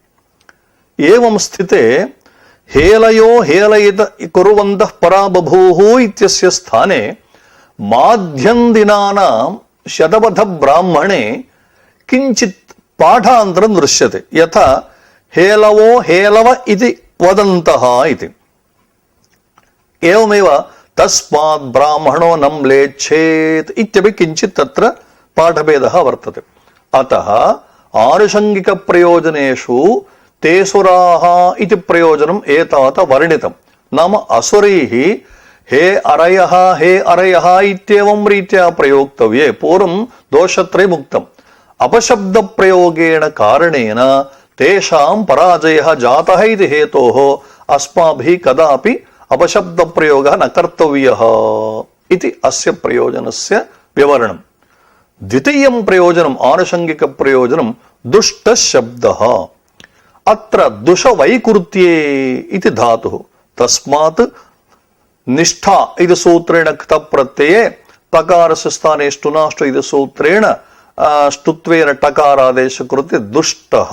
एवं स्थिते हेलयो हेलयित कुर्वन्तः परा बभूः इत्यस्य स्थाने माध्यन्दिनानां शतपथ ब्राह्मणे किञ्चित् पाठान्तरं दृश्यते। यथा हेलवो हेलव इति वदन्तः इति। एवमेव तस्मात् ब्राह्मणो न म्लेच्छेत् इत्यपि किञ्चित् तत्र पाठभेदः वर्तते। अतः आनुषङ्गिकप्रयोजनेषु तेसुराः इति प्रयोजनम् एतावता वर्णितम्। नाम असुरैः हे अरयः इत्येवं रीत्या प्रयोक्तव्ये। पूर्वं दोषत्रयमुक्तम्। अपशब्दप्रयोगेण कारणेन तेषां पराजयः जातः इति हेतोः अस्माभिः कदापि अपशब्दप्रयोगः न कर्तव्यः इति अस्य प्रयोजनस्य विवरणम्। द्वितीयं प्रयोजनम् आनुषङ्गिकप्रयोजनं दुष्टशब्दः। अत्र दुषवैकृत्ये इति धातुः। तस्मात् निष्ठा इति सूत्रेण क्त प्रत्यये तकारस्य स्थाने ष्टुनाष्ट इति सूत्रेण ष्टुत्वेन टकारादेश कृते दुष्टः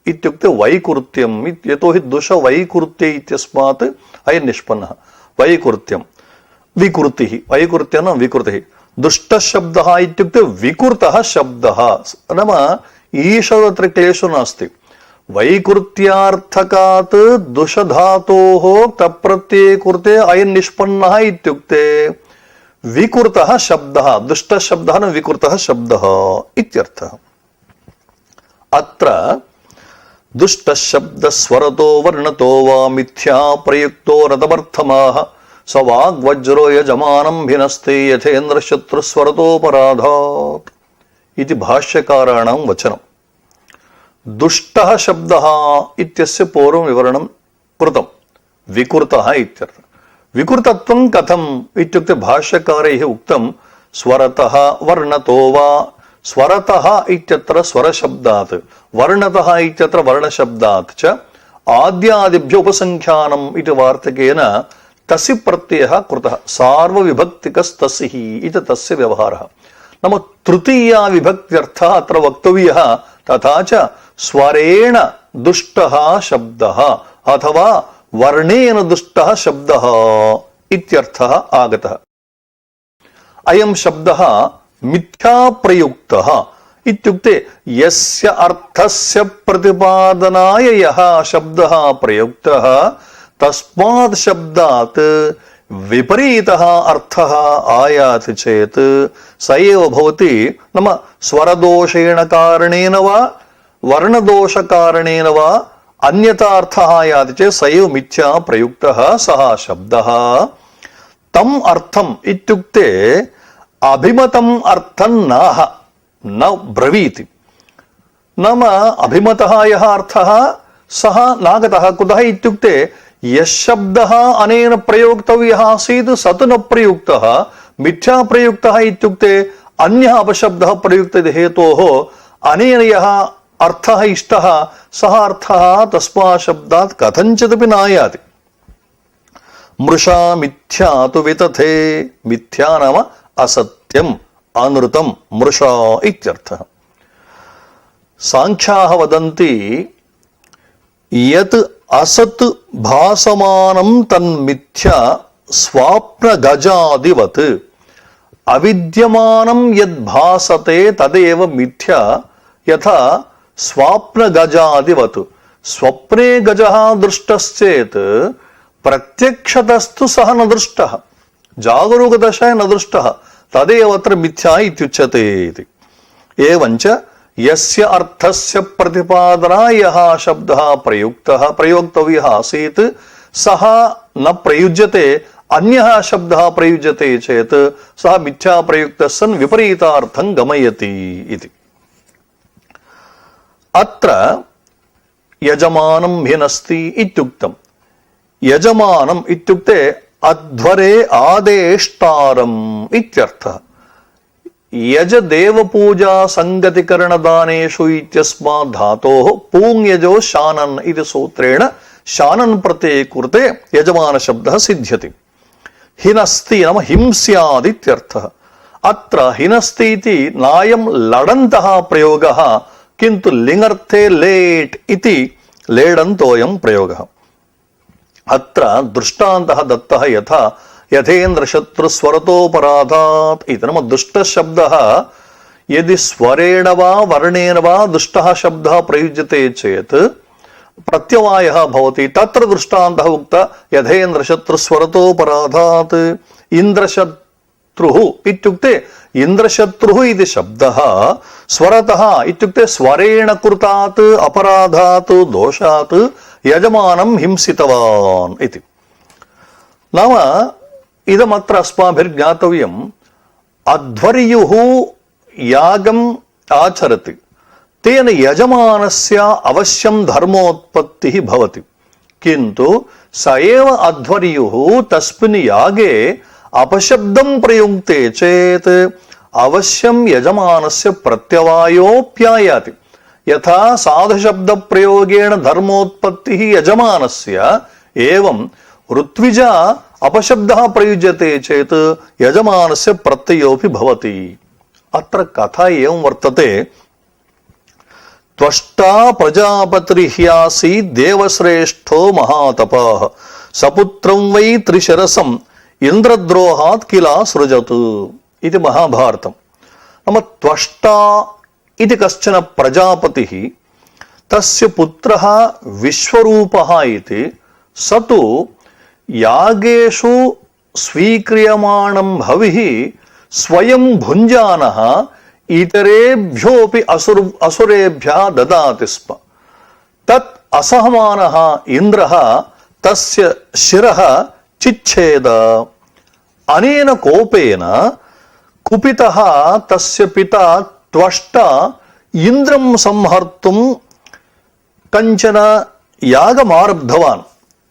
इत्युक्ते वैकृत्यम्। यतोहि दुषवैकृत्ये इत्यस्मात् अयं निष्पन्नः। वैकृत्यं विकृतिः वैकृत्यं विकृतिः। दुष्टशब्दः इत्युक्ते विकृतः शब्दः। नाम ईषदत्र क्लेशो नास्ति। वैकृत्यार्थकात् दुषधातोः तप्रत्यये कृते अयं निष्पन्नः इत्युक्ते विकृतः शब्दः। दुष्टशब्दः न विकृतः शब्दः इत्यर्थः। अत्र दुष्टशब्दस्वरतो वर्णतो वा मिथ्या प्रयुक्तो रतमर्थमाः स वाग्वज्रो यजमानं भिनस्ते यथेन्द्रशत्रुस्वरतोपराधात् इति भाष्यकाराणां वचनम्। दुष्टः शब्दः इत्यस्य पूर्वं विवरणं कृतं। विकृतः इत्यर्थः। विकृतत्वं कथम् इत्युक्ते भाष्यकारैः उक्तं स्वरतः वर्णतो वा। स्वरतः इत्यत्र स्वरशब्दात्, वर्णतः इत्यत्र वर्णशब्दात् च आद्यादिभ्यो उपसङ्ख्यानम् इति वार्तिकेन तसि प्रत्ययः कृतः। सार्वविभक्तिकस्तसिः इति तस्य व्यवहारः। नाम तृतीया विभक्त्यर्थः अत्र वक्तव्यः। तथा च स्वरेण दुष्टः शब्दः अथवा वर्णेन दुष्टः शब्दः इत्यर्थः आगतः। अयं शब्दः मिथ्या प्रयुक्तः इत्युक्ते यस्य अर्थस्य प्रतिपादनाय यः शब्दः प्रयुक्तः तस्मात् शब्दात् विपरीतः अर्थः आयाति चेत् स एव भवति। नाम स्वरदोषेण कारणेन वा वर्णदोषकारणेन वा अन्यथा अर्थः याति चेत् स एव मिथ्या प्रयुक्तः सः शब्दः तम् अर्थम् इत्युक्ते अभिमतम् अर्थं न ब्रवीति। नाम अभिमतः यः अर्थः सः नागतः। कुतः इत्युक्ते यः शब्दः अनेन प्रयोक्तव्यः आसीत् स तु न प्रयुक्तः। मिथ्या प्रयुक्तः इत्युक्ते अन्यः अपशब्दः प्रयुक्तः हेतोः अनेन यः अर्थः इष्टः सः अर्थः तस्मात् शब्दात् कथञ्चिदपि नायाति। मृषा मिथ्या तु वितथे। मिथ्या नाम असत्यम् अनृतं मृषा इत्यर्थः। सांख्याः वदन्ति यत् असत् भासमानं तन्मिथ्या स्वाप्नगजादिवत् अविद्यमानं यद् भासते तदेव मिथ्या यथा स्वाप्नगजादिवत्। स्वप्ने गजः दृष्टश्चेत् प्रत्यक्षतस्तु सः न दृष्टः, जागरूकदशायां न दृष्टः, तदेव अत्र मिथ्या इत्युच्यते इति। एवञ्च यस्य अर्थस्य प्रतिपादनाय यः शब्दः प्रयोक्तव्यः आसीत् सः न प्रयुज्यते, अन्यः शब्दः प्रयुज्यते चेत् सः मिथ्या प्रयुक्तः सन् विपरीतार्थं गमयति इति। अत्र यजमानं भिनस्ति इत्युक्तम्। यजमानम् इत्युक्ते अध्वरे आदेष्टारम् इत्यर्थः। यज देवपूजा संगतिकरणदानेषु इत्यस्मात् धातोः पूङ्यजो शानन् इति सूत्रेण शानन् प्रत्यये कृते यजमान शब्दः सिद्ध्यति। हिनस्ति नाम हिंस्याद् इत्यर्थः। अत्र हिनस्ति इति नायं लडन्तः प्रयोगः, किन्तु लिङर्थे लेट् इति लेडन्तोऽयं प्रयोगः। अत्र दृष्टान्तः दत्तः यथा यथेन्द्रशत्रुस्वरतोपराधात् इति। नाम दुष्टशब्दः यदि स्वरेण वा वर्णेन वा दुष्टः शब्दः प्रयुज्यते चेत् प्रत्यवायः भवति। तत्र दृष्टान्तः उक्तः यथेन्द्रशत्रुस्वरतोपराधात्। इन्द्रशत्रुः इत्युक्ते इन्द्रशत्रुः इति शब्दः स्वरतः इत्युक्ते स्वरेण कृतात् अपराधात् दोषात् यजमानं हिंसितवान् इति। नाम इदमत्र अस्माभिर्ज्ञातव्यम्। अध्वर्युः यागम् आचरति, तेन यजमानस्य अवश्यं धर्मोत्पत्तिः भवति, किन्तु स एव अध्वर्युः तस्मिन् यागे अपशब्दं प्रयुङ्क्ते चेत् अवश्यं यजमानस्य प्रत्यवायोऽप्यायाति। यथा साधुशब्दप्रयोगेण धर्मोत्पत्तिः यजमानस्य, एवं ऋत्विजा अपशब्दः प्रयुज्यते चेत् यजमानस्य प्रत्ययोऽपि भवति। अत्र कथा एवं वर्तते। त्वष्टा प्रजापतिर्ह्यासीत् देवश्रेष्ठो महातपः सपुत्रं वै त्रिशरसम् इन्द्रद्रोहात् किला सृजतु इति महाभारतम्। नाम त्वष्टा इति कश्चन प्रजापतिः, तस्य पुत्रः विश्वरूपः इति। स तु यागेषु स्वीक्रियमाणं हविः स्वयं भुञ्जानः इतरेभ्योऽपि असुरेभ्यः ददाति स्म। तत् असहमानः इन्द्रः तस्य शिरः चिच्छेद। अनेन कोपेन कुपितः तस्य पिता त्वष्टा इन्द्रं संहर्तुं कञ्चन यागमारब्धवान्।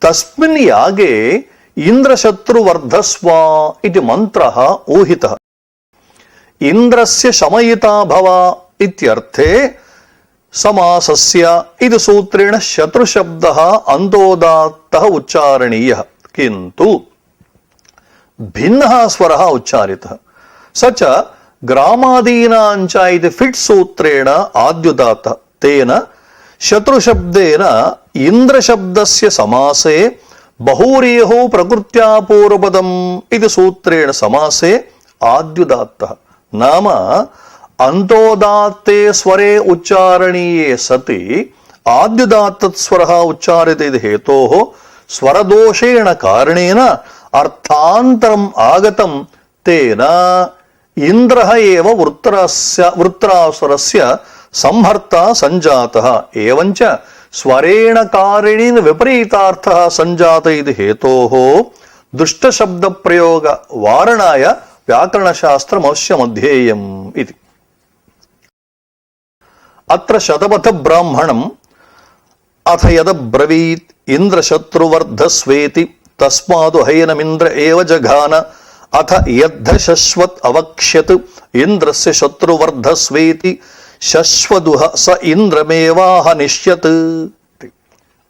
तस्मिन् यागे इन्द्रशत्रुवर्धस्व इति मन्त्रः ऊहितः। इन्द्रस्य शमयिता भव इत्यर्थे समासस्य इति सूत्रेण शत्रुशब्दः अन्तोदात्तः उच्चारणीयः, किन्तु भिन्नः स्वरः उच्चारितः। स च ग्रामादीनाञ्च इति फिट् सूत्रेण आद्युदात्तः। तेन शत्रुशब्देन इन्द्रशब्दस्य समासे बहुव्रीः प्रकृत्या पूर्वपदम् इति सूत्रेण समासे आद्युदात्तः। नाम अन्तोदात्ते स्वरे उच्चारणीये सति आद्युदात्तस्वरः उच्चार्यते इति हेतोः स्वरदोषेण कारणेन अर्थान्तरम् आगतं। तेन इन्द्रः एव वृत्रासुरस्य संहर्ता सञ्जातः। एवञ्च स्वरेण कारिणीन विपरीतार्थः संजात इति हेतोः दुष्ट शब्द प्रयोग वारणाय व्याकरण शास्त्रम् अवश्यम् अध्येयम् इति। अत्र शतपथ ब्राह्मणम् अथ यदब्रवीत् इंद्रशत्रुवर्धस्वेति तस्मादु हैनमिन्द्र एव जघान अथ यद्ध शश्वत् अवक्ष्यत् इंद्रस्य शत्रुवर्धस्वेति शश्वदुह स इंद्रमेवाह निश्यत्।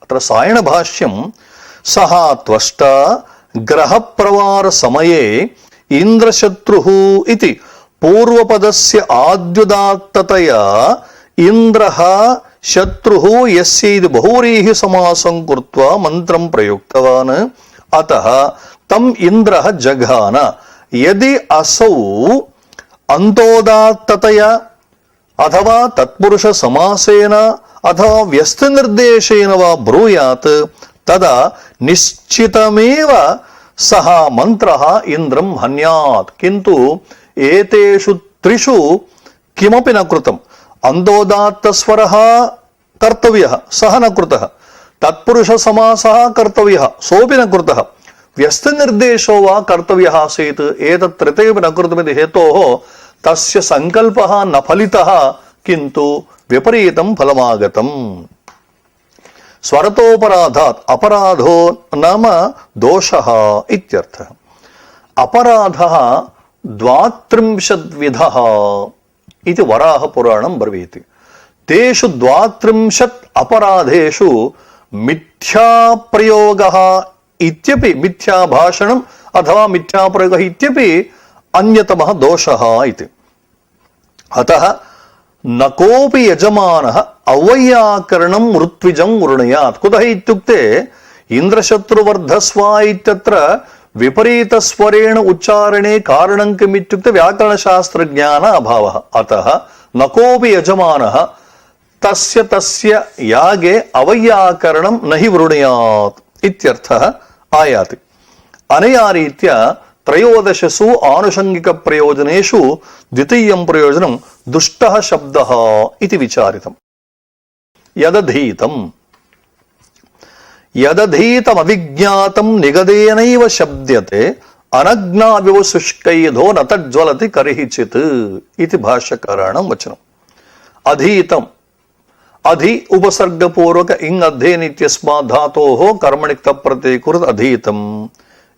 अत्र सायण भाष्यं सः त्वष्टा ग्रह प्रवार समये इंद्रशत्रुः इति पूर्वपदस्य आद्युदात्ततया इंद्रः शत्रुः यस्यैति बहुव्रीहि समासं कृत्वा मंत्रं प्रयुक्तवान्। अतः तम इंद्रः जघान। यदि असौ अंतोदात्ततया अथवा तत्पुरुष समासेन अथवा व्यस्त निर्देशेन वा ब्रूयात् तदा निश्चितमेव सः मंत्रः इंद्रं हन्यात्। किन्तु एतेषु त्रिषु किमपि न कृतम्। अंदोदात्त स्वरः कर्तव्यः, सः न कृतः। तत्पुरुष समासः कर्तव्यः, सोऽपि न कृतः। व्यस्त निर्देशो वा कर्तव्यः आसीत्, एतत् त्रितयमपि न कृतमिति हेतोः तस्य संकल्पः न फलितः, किन्तु विपरीतं फलमागतम्। स्वरतोपराधात् अपराधो नाम दोषः इत्यर्थः। अपराधः 32 विधः इति वराह पुराणं ब्रवीति। तेषु 32 अपराधेषु मिथ्या प्रयोगः इत्यपि, मिथ्या भाषणम् अथवा मिथ्या प्रयोगः इत्यपि अन्यतमः दोषः इति। अतः न कोऽपि यजमानः अवैयाकरणं ऋत्विजं वृणयात्। कुतः इत्युक्ते इंद्रशत्रुवर्धस्व इत्यत्र विपरीतस्वरेण उच्चारणे कारणं किम् इत्युक्ते व्याकरणशास्त्रज्ञान अभावः। अतः न कोऽपि यजमानः तस्य यागे अवैयाकरणं न हि वृणयात् इत्यर्थः आयाति। अनया रीत्या 13 आनुषंगिक प्रयोजनेषु द्वितीयं प्रयोजनं दुष्टः शब्दः इति विचारितम्। यदधीतमविज्ञातं निगदेनैव शब्द्यते अनग्नाविव शुष्कैधो न तज्ज्वलति करिहिचित् इति भाष्यकाराणां वचनम्। अधीतम्, अधि उपसर्गपूर्वक इंग अध्ययन इत्यस्मात् धातोः कर्मणि क्तप् प्रत्ययकृत अधीतम्।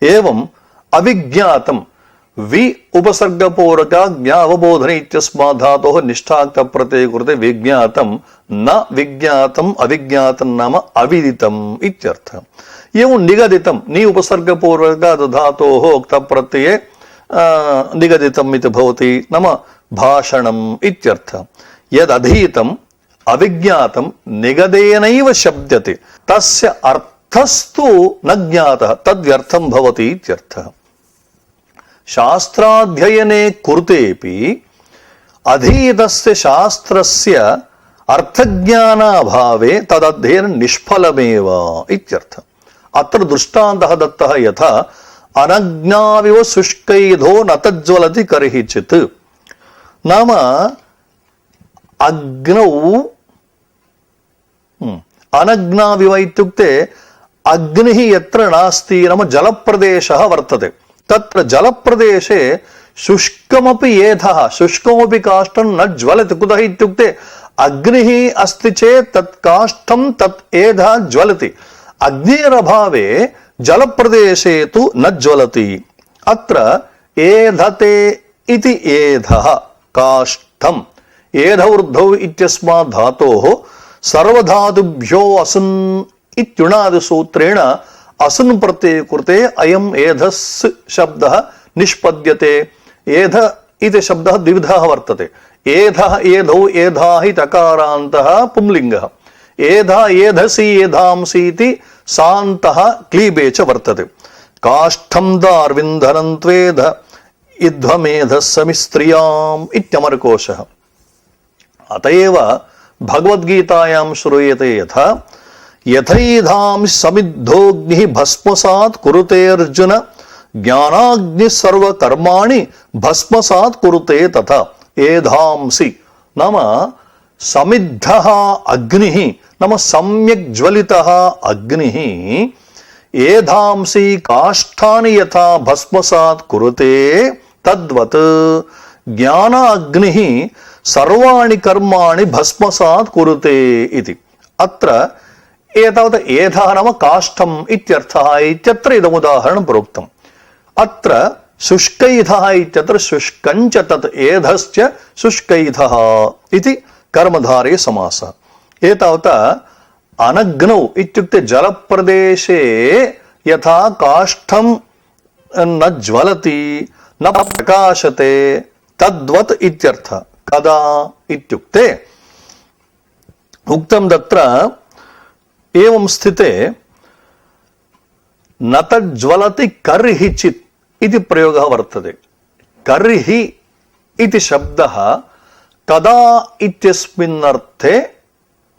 एवं अविज्ञातं वि उपसर्गपूर्वक ज्ञावबोधन इत्यस्मात् धातोः निष्ठा क्तप् प्रत्ययकृते विज्ञातं न विज्ञातम् अविज्ञातं नाम अविदितम् इत्यर्थः। एवं निगदितं नि उपसर्गपूर्वक धातोः क्तप् प्रत्यये निगदितम् इति भवति, नाम भाषणम् इत्यर्थः। यदधीतम् अविज्ञातं निगदेनैव शब्द्यते तस्य अर्थस्तु न ज्ञातः तद्व्यर्थं भवति इत्यर्थः। शास्त्राध्ययने कुरुतेपि अधीतस्य शास्त्रस्य अर्थज्ञानाभावे तदध्ययनं निष्फलमेव इत्यर्थः। अत्र दृष्टान्तः दत्तः यथा अनग्नाविव शुष्कैधो न तज्ज्वलति करिहिचित्। नाम अग्नौ अनग्नाविव इत्युक्ते अग्निः यत्र नास्ति नाम जलप्रदेशः वर्तते। तत्र जलप्रदेशे शुष्कमपि एधः, शुष्कमपि काष्ठं न ज्वलति। कुतः इत्युक्ते अग्निः अस्ति चेत् तत् काष्ठं तत् एधः ज्वलति। अग्नेरभावे जलप्रदेशे तु न ज्वलति। अत्र एधते इति एधः काष्ठम्। एधवृद्धौ इत्यस्मात् धातोः सर्वधातुभ्यो असुन् इत्युणादिसूत्रेण असुन् प्रत्यये कृते अयम् एधस् शब्दः निष्पद्यते। एध इति शब्दः द्विविधः वर्तते। एधः एधौ एधा हि तकारान्तः पुंलिङ्गः। एधा एधसि एधांसि इति सान्तः क्लीबे च वर्तते। काष्ठं दार्विन्धनं त्वेध इध्वमेधः समिस्त्रियाम् इत्यमरकोशः। अतएव भगवद्गीतायां श्रूयते यथा यथैधांसि समिद्धोऽग्निः भस्मसात् कुरुते अर्जुन ज्ञानाग्निः सर्वकर्माणि भस्मसात् कुरुते तथा। एधांसि नाम समिद्धः अग्निः नाम सम्यक् ज्वलितः अग्निः एधांसि काष्ठानि यथा भस्मसात् कुरुते तद्वत् ज्ञान अग्निः सर्वाणि कर्माणि भस्मसात् कुरुते इति। अत्र एतावत् एधः नाम काष्ठम् इत्यर्थः इत्यत्र इदमुदाहरणं प्रोक्तम्। अत्र शुष्कैधः इत्यत्र शुष्कञ्च तत् एधश्च शुष्कैधः इति कर्मधारे समासः। एतावत् अनग्नौ इत्युक्ते जलप्रदेशे यथा काष्ठं न ज्वलति न प्रकाशते तद्वत् इत्यर्थः। कदा इत्युक्ते उक्तं तत्र एवं स्थिते न तज्ज्वलति कर्हिचित् इति प्रयोगः वर्तते। कर्हि इति शब्दः कदा इत्यस्मिन्नर्थे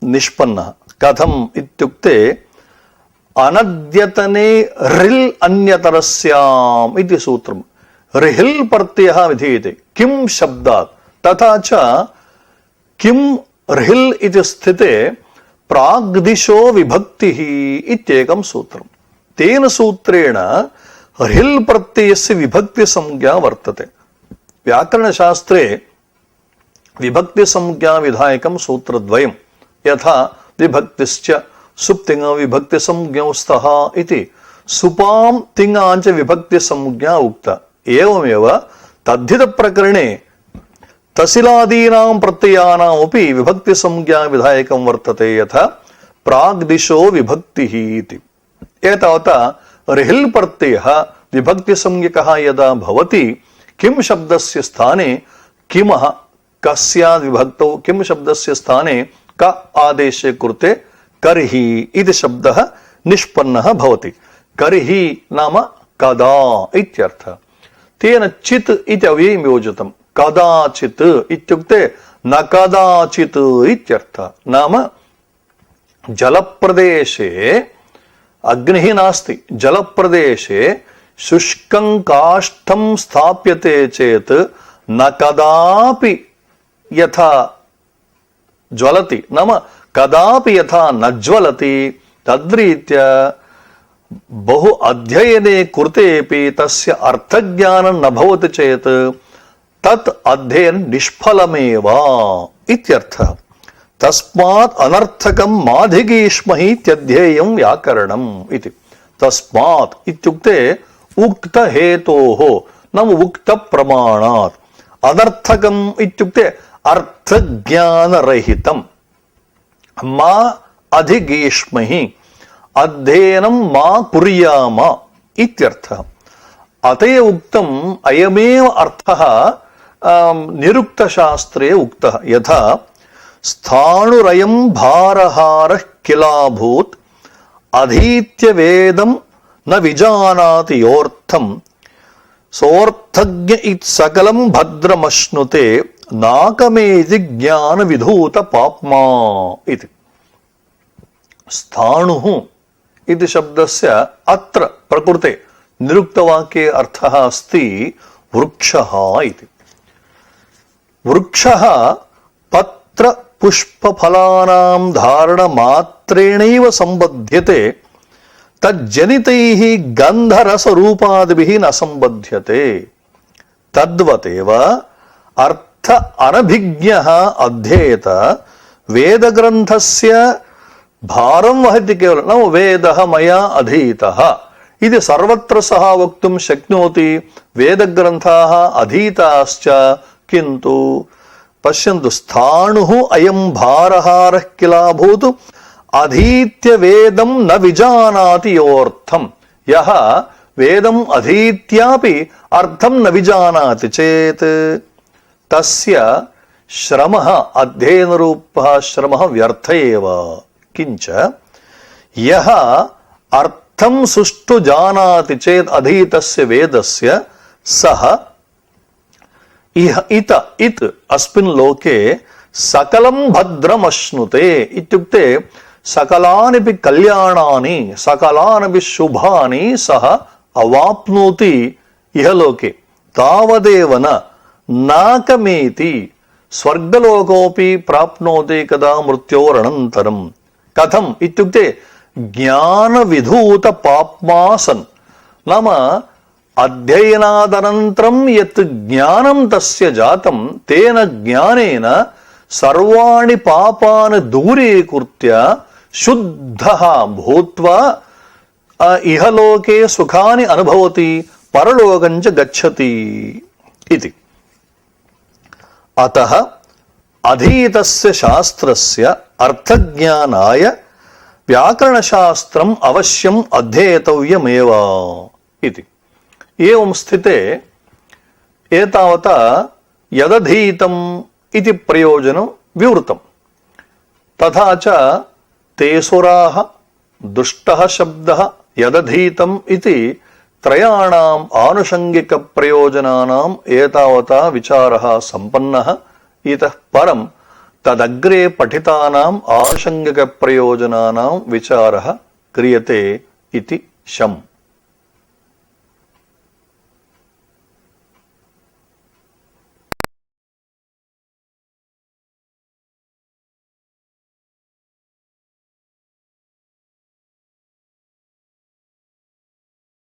निष्पन्नः। कथम् इत्युक्ते अनद्यतने ऋल् अन्यतरस्याम् इति सूत्रम्। ऋहिल् प्रत्ययः विधीयते किं शब्दात्, तथा च किं ऋहिल् इति स्थिते प्राग्दिशो विभक्तिः इत्येकं सूत्रम्। तेन सूत्रेण ऋहिल् प्रत्ययस्य विभक्तिसंज्ञा वर्तते। व्याकरणशास्त्रे विभक्तिसंज्ञा विधायकं सूत्रद्वयं यथा विभक्तिश्च सुप्तिङ् विभक्तिसंज्ञौ स्तः इति सुपां तिङाञ्च विभक्तिसंज्ञा उक्ता। एवमेव तद्धितप्रकरणे तसिलादीनां प्रत्ययानामपि विभक्तिसंज्ञा विधायकं वर्तते यथा प्राग्दिशो विभक्तिः इति। एतावता ऋहिल् प्रत्ययः विभक्तिसंज्ञकः यदा भवति किं शब्दस्य स्थाने किमः कस्याद् विभक्तौ किं शब्दस्य स्थाने क आदेशे कृते कर्हि इति शब्दः निष्पन्नः भवति। कर्हि नाम कदा इत्यर्थः। तेन चित् इति अव्ययं योजितं। कदाचित् इत्युक्ते न कदाचित् इत्यर्थः। नाम जलप्रदेशे अग्निः नास्ति, जलप्रदेशे शुष्कं काष्ठं स्थाप्यते चेत् न कदापि यथा ज्वलति नाम कदापि यथा न ज्वलति तद्रीत्या बहु अध्ययने कृतेपि तस्य अर्थज्ञानं न भवति चेत् तत् अध्ययनं निष्फलमेव इत्यर्थः। तस्मात् अनर्थकं माधिगीष्महि इत्यध्येयं व्याकरणम् इति। तस्मात् इत्युक्ते उक्त हेतोः नाम उक्त प्रमाणात्। अनर्थकम् इत्युक्ते अर्थज्ञानरहितं। मा अधिगीष्महि अध्ययनं मा कुर्याम इत्यर्थः। अतः उक्तम् अयमेव अर्थः निरुक्तशास्त्रे उक्तः। यथा स्थाणुरयं भारहारः किलाभूत् अधीत्य वेदं न विजानाति योर्थं सोर्थज्ञ इति सकलं भद्रमश्नुते नाकमेति ज्ञान विधूत पाप्मा इति। स्थाणुः इति शब्दस्य अत्र प्रकृते निरुक्तवाक्ये अर्थः अस्ति वृक्षः इति। वृक्षः पत्र पुष्पफलानां धारणमात्रेणैव सम्बध्यते, तज्जनितैः गन्धरसरूपादिभिः न सम्बध्यते। तद्वतेव अर्थ अनभिज्ञः अध्येत वेदग्रन्थस्य भारं वहति केवलं नाम वेदः मया अधीतः इति सर्वत्र सः वक्तुं शक्नोति। वेदग्रन्थाः अधीताश्च, किन्तु पश्यन्तु स्थाणुः अयं भारहारः किलाभूत् अधीत्य वेदं न विजानाति योऽर्थं। यः वेदम् अधीत्यापि अर्थं न विजानाति चेत् तस्य श्रमः अध्ययनरूपः श्रमः व्यर्थ एव। किञ्च यः अर्थं सुष्ठु जानाति चेत् अधीतस्य वेदस्य सः इत् अस्मिन् लोके सकलं भद्रमश्नुते इत्युक्ते सकलानिपि कल्याणानि सकलानिपि शुभानि सः अवाप्नोति इहलोके। तावदेव न नाकमेति స్వర్గలోకోపి ప్రాప్నోతి కదా మృత్యోరనంతరం. కథం ఇత్యుక్తే జ్ఞాన విధూత పాప్మాసన్ నామ అధ్యయనాదనంతరం యత్ జ్ఞానం తస్య జాతం తేన జ్ఞానేన సర్వాణి పాపాని దూరీకృత్య శుద్ధః భూత్వా ఇహలోకే సుఖాని అనుభవతి పరలోకంచ గచ్చతి ఇది. అతః అధీతస్య శాస్త్రస్య అర్థజ్ఞానాయ వ్యాకరణశాస్త్రం అవశ్యం అధ్యేతవ్యమేవ ఇది. ఏవం స్థితే ఏతావత యదధీతం ఇది ప్రయోజనం వివృతం. తథా చ తేసురాః దుష్టః శబ్దః యదధీతం ఇది త్రయాణాం ఆనుషంగిక ప్రయోజనానాం ఏతావతా విచారः సంపన్నः. ఇతః పరం తదగ్రే పఠితానాం ఆనుషంగిక ప్రయోజనానాం విచారः క్రియతే ఇతి శం.